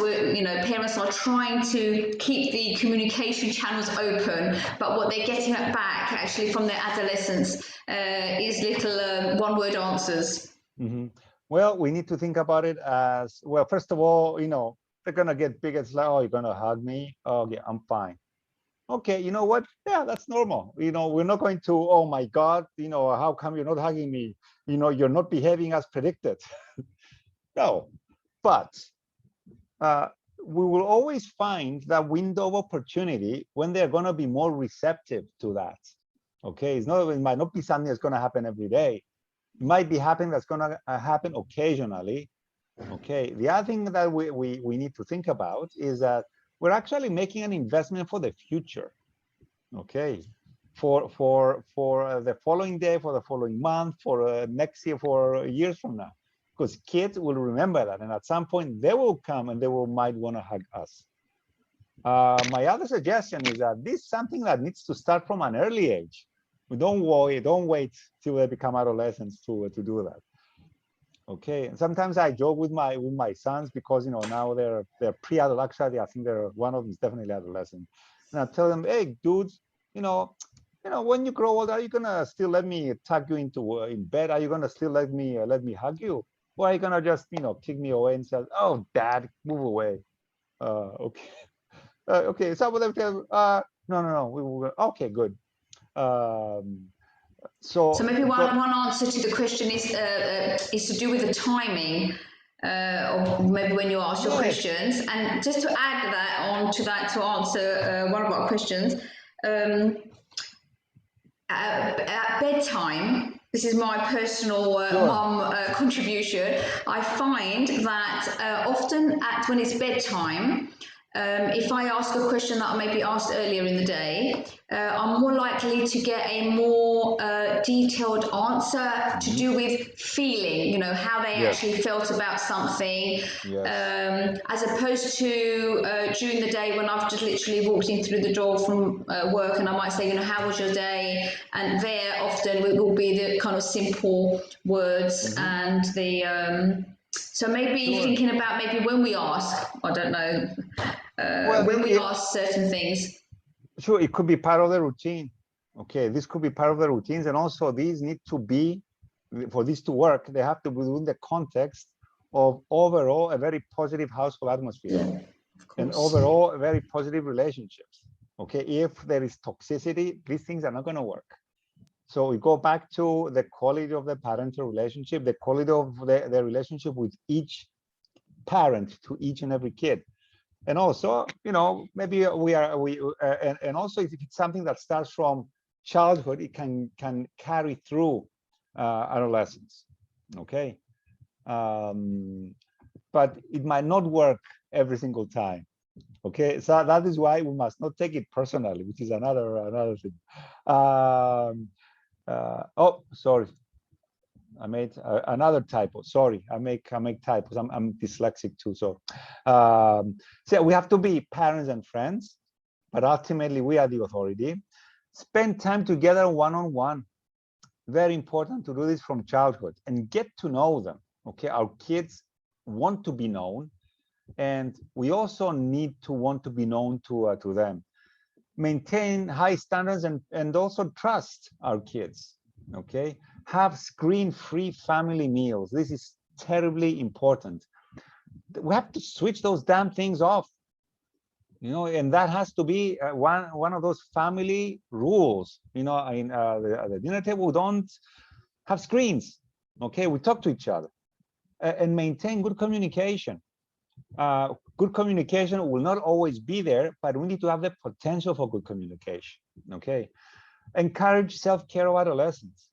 parents are trying to keep the communication channels open, but what they're getting back actually from their adolescents is little one-word answers. Well, we need to think about it as, well, first of all, they're gonna get big. It's like, oh, you're gonna hug me? Oh, yeah, I'm fine. Okay, you know what? Yeah, that's normal. We're not going to, oh my God, how come you're not hugging me? You're not behaving as predicted. No, but we will always find that window of opportunity when they're going to be more receptive to that. Okay, it might not be something that's going to happen every day. It might be happening that's going to happen occasionally. Okay, the other thing that we need to think about is that we're actually making an investment for the future. Okay, for the following day, for the following month, for next year, for years from now, because kids will remember that, and at some point they will come and they might want to hug us. My other suggestion is that this is something that needs to start from an early age. We don't wait till they become adolescents to do that. Okay, and sometimes I joke with my sons because now they're pre-adult. Actually, I think one of them is definitely adolescent, and I tell them, hey, dudes, when you grow older, are you gonna still let me tuck you in bed? Are you gonna still let me hug you, or are you gonna just kick me away and say, oh, Dad, move away? Okay, okay. Some of them tell, no, we will. Okay, good. So maybe one answer to the question is to do with the timing of maybe when you ask your questions. And just to add to answer one of our questions, at bedtime, this is my personal mum contribution, I find that often when it's bedtime, if I ask a question that I maybe asked earlier in the day, I'm more likely to get a more detailed answer to do with feeling, how they actually felt about something, as opposed to during the day when I've just literally walked in through the door from work and I might say, how was your day? And there often it will be the kind of simple words and the... So maybe thinking about maybe when we ask, I don't know, when we ask certain things. Sure, it could be part of the routine. Okay, this could be part of the routines, and also these need to be, for this to work, they have to be within the context of overall a very positive household atmosphere, Yeah, of and course. overall very positive relationships. Okay, if there is toxicity, these things are not going to work. So we go back to the quality of the parental relationship, the quality of the relationship with each parent to each and every kid. And also, you know, maybe and also if it's something that starts from childhood, it can carry through adolescence. Okay, but it might not work every single time. Okay, so that is why we must not take it personally, which is another thing. Oh, sorry, I made another typo. Sorry, I make typos. I'm dyslexic too. So we have to be parents and friends, but ultimately we are the authority. Spend time together one-on-one. Very important to do this from childhood and get to know them. Okay, our kids want to be known, and we also need to want to be known to them. Maintain high standards and also trust our kids. Okay, have screen-free family meals. This is terribly important. We have to switch those damn things off, you know, and that has to be one of those family rules. You know, at the dinner table, we don't have screens. Okay, we talk to each other and maintain good communication. Good communication will not always be there, but we need to have the potential for good communication. Okay, encourage self-care of adolescents.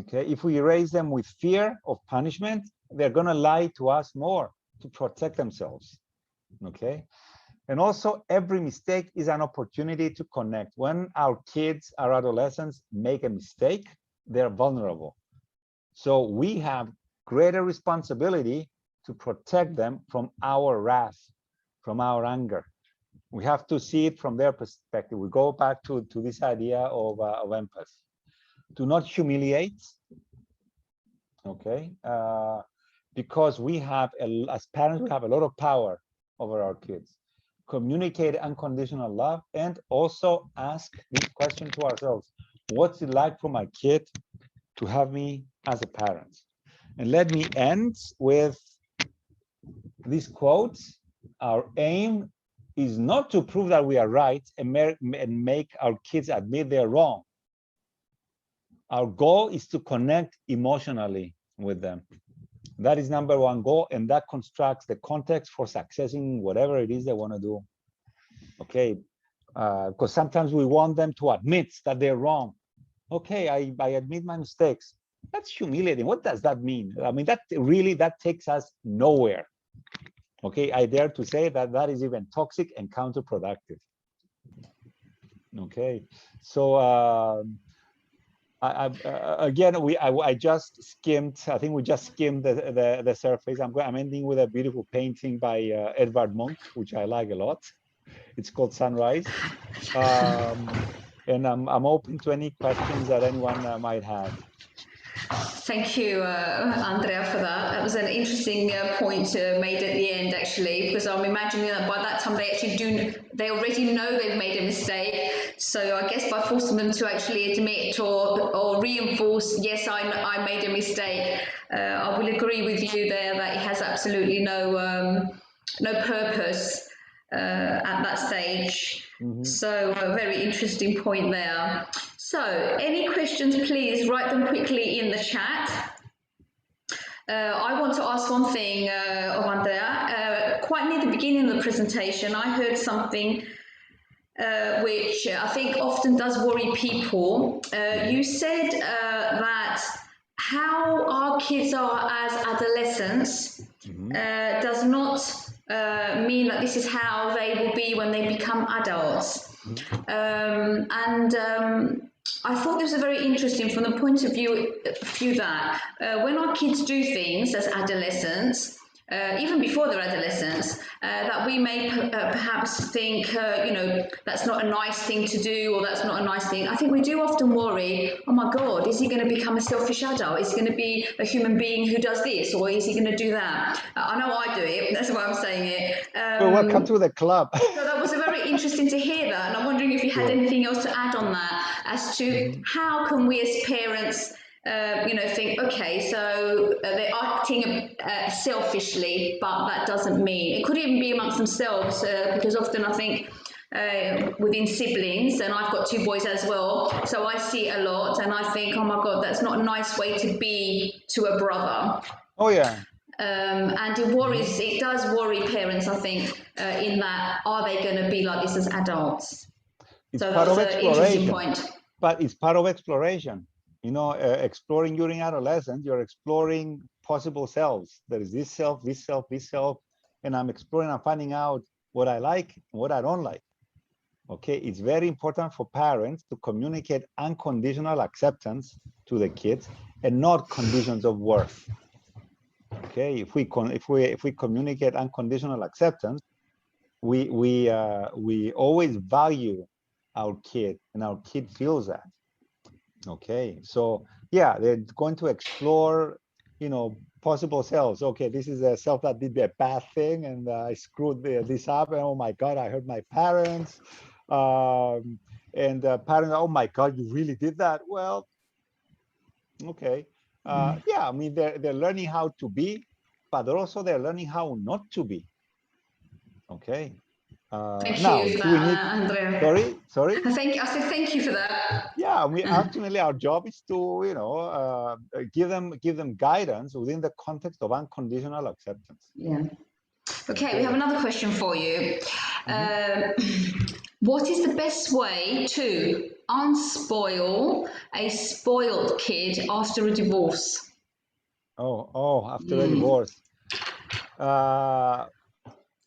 Okay, if we raise them with fear of punishment, they're going to lie to us more to protect themselves. Okay, and also every mistake is an opportunity to connect. When our kids, our adolescents make a mistake, they're vulnerable. So we have greater responsibility to protect them from our wrath, from our anger. We have to see it from their perspective. We go back to this idea of empathy. Do not humiliate, okay? Because we have, as parents, we have a lot of power over our kids. Communicate unconditional love and also ask this question to ourselves. What's it like for my kid to have me as a parent? And let me end with this quote. Our aim is not to prove that we are right and make our kids admit they're wrong. Our goal is to connect emotionally with them. That is number one goal, and that constructs the context for successing whatever it is they want to do. Okay, because sometimes we want them to admit that they're wrong. Okay, I admit my mistakes. That's humiliating. What does that mean? I mean, that takes us nowhere. Okay, I dare to say that is even toxic and counterproductive. Okay, so again, I just skimmed. I think we just skimmed the surface. I'm ending with a beautiful painting by Edvard Munch, which I like a lot. It's called Sunrise, and I'm open to any questions that anyone might have. Thank you, Andrea, for that. That was an interesting point made at the end, actually, because I'm imagining that by that time they already know they've made a mistake. So I guess by forcing them to actually admit or reinforce, yes, I made a mistake, I will agree with you there that it has absolutely no purpose at that stage. Mm-hmm. So a very interesting point there. So any questions, please write them quickly in the chat. I want to ask one thing of Andrea. Quite near the beginning of the presentation, I heard something which I think often does worry people. You said that how our kids are as adolescents does not mean that this is how they will be when they become adults. I thought this was very interesting from the point of view that when our kids do things as adolescents, even before they're adolescents, that we may perhaps think, that's not a nice thing to do, or that's not a nice thing. I think we do often worry, oh my God, is he going to become a selfish adult? Is he going to be a human being who does this, or is he going to do that? I know I do it, that's why I'm saying it. Well, welcome to the club. So that was very interesting to hear that, and I'm wondering if you had anything else to add on that, as to how can we as parents think, okay, so they're acting selfishly, but that doesn't mean, it could even be amongst themselves, because often I think within siblings, and I've got 2 boys as well, so I see it a lot, and I think, oh my God, that's not a nice way to be to a brother. Oh yeah. And it does worry parents, I think, in that, are they going to be like this as adults? It's So part of that's an interesting exploration. point. But it's part of exploration. Exploring during adolescence, you're exploring possible selves. There is this self, this self, this self, and I'm exploring and finding out what I like and what I don't like. Okay, it's very important for parents to communicate unconditional acceptance to the kids and not conditions of worth. Okay, if we communicate unconditional acceptance, we always value our kid, and our kid feels that. Okay, so yeah, they're going to explore, possible selves. Okay, this is a self that did a bad thing, and I screwed this up, and oh my God, I hurt my parents. And parents, oh my God, you really did that? Well, okay. Yeah, I mean, they're learning how to be, but they're learning how not to be. Okay. Thank Now, you for do we need, that, Andrea. sorry? I said thank you for that. Yeah, ultimately our job is to, give them guidance within the context of unconditional acceptance. Yeah. Okay, we have another question for you. What is the best way to unspoil a spoiled kid after a divorce? After a divorce.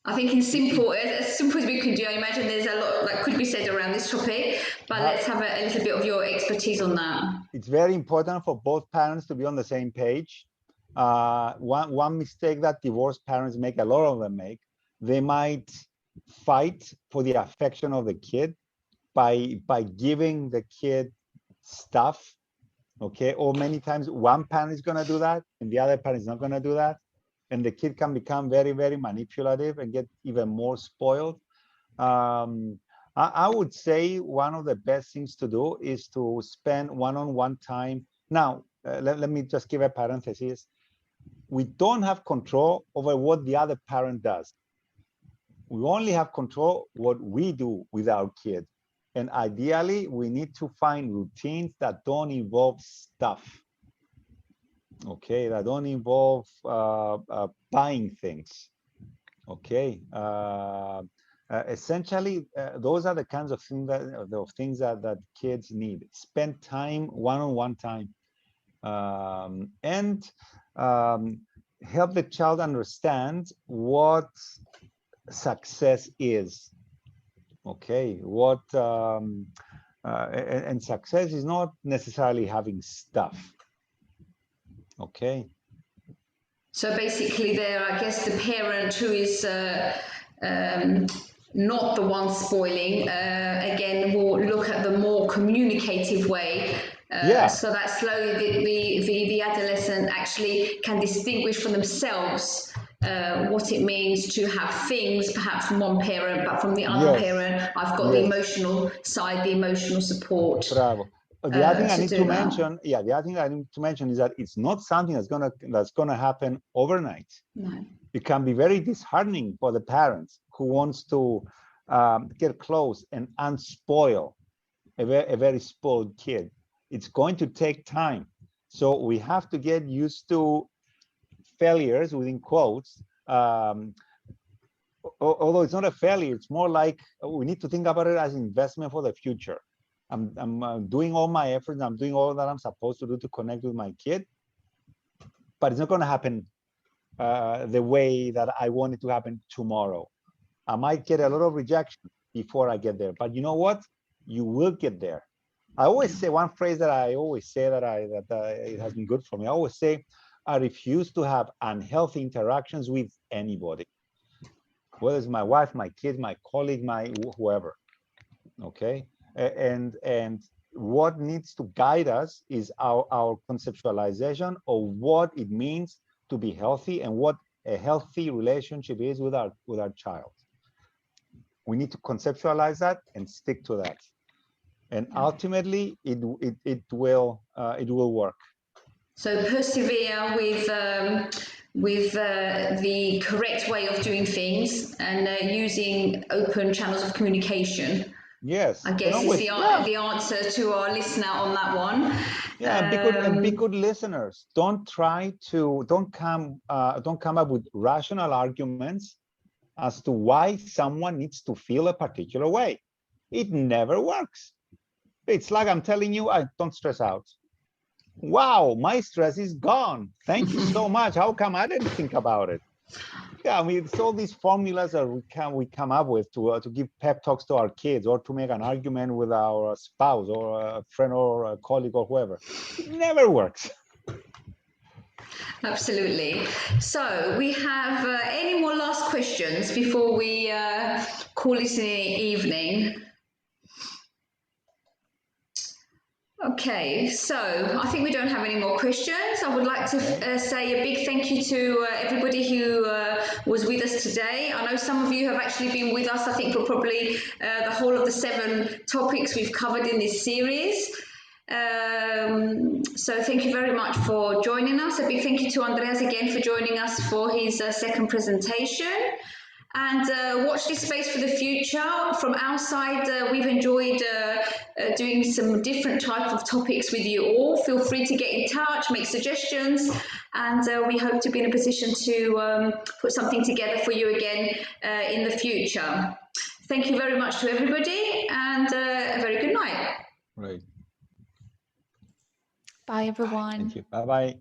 I think as simple as we can do. I imagine there's a lot that could be said around this topic, but let's have a little bit of your expertise on that. It's very important for both parents to be on the same page. One mistake that divorced parents make, a lot of them make, they might fight for the affection of the kid by giving the kid stuff. Okay, or many times one parent is going to do that and the other parent is not going to do that, and the kid can become very, very manipulative and get even more spoiled. I would say one of the best things to do is to spend one-on-one time. Now, let me just give a parenthesis. We don't have control over what the other parent does. We only have control what we do with our kid. And ideally, we need to find routines that don't involve stuff. Okay, that don't involve buying things. Okay, essentially, those are the kinds of things that kids need. Spend time, one-on-one time, and help the child understand what success is. Okay, and success is not necessarily having stuff. Okay. So basically there, I guess the parent who is not the one spoiling, again, will look at the more communicative way. So that slowly the adolescent actually can distinguish for themselves what it means to have things, perhaps from one parent, but from the other parent, I've got the emotional side, the emotional support. Bravo. The other thing I need to mention, the other thing I need to mention is that it's not something that's gonna happen overnight. No. It can be very disheartening for the parents who wants to get close and unspoil a very spoiled kid. It's going to take time. So we have to get used to failures, within quotes. Although it's not a failure, it's more like we need to think about it as investment for the future. I'm doing all my efforts, I'm doing all that I'm supposed to do to connect with my kid, but it's not going to happen the way that I want it to happen tomorrow. I might get a lot of rejection before I get there, but you know what? You will get there. I always say one phrase that I always say that it has been good for me. I always say, I refuse to have unhealthy interactions with anybody, whether it's my wife, my kid, my colleague, my whoever. Okay. And what needs to guide us is our conceptualization of what it means to be healthy and what a healthy relationship is with our child. We need to conceptualize that and stick to that, and ultimately it will work. So persevere with the correct way of doing things and using open channels of communication. Yes, I and guess always, is the answer to our listener on that one. Yeah, and be good listeners. Don't come up with rational arguments as to why someone needs to feel a particular way. It never works. It's like I'm telling you, don't stress out. Wow, my stress is gone. Thank you so much. How come I didn't think about it? Yeah, I mean, it's all these formulas that we come up with to give pep talks to our kids, or to make an argument with our spouse or a friend or a colleague or whoever. It never works. Absolutely. So we have any more last questions before we call it an evening? Okay, so I think we don't have any more questions. I would like to say a big thank you to everybody who was with us today. I know some of you have actually been with us, I think, for probably the whole of the 7 topics we've covered in this series. So thank you very much for joining us. A big thank you to Andreas again for joining us for his second presentation. And watch this space for the future. From our side, we've enjoyed doing some different type of topics with you all. Feel free to get in touch, make suggestions, and we hope to be in a position to put something together for you again in the future. Thank you very much to everybody, and a very good night. Right. Bye, everyone. Thank you. Bye-bye.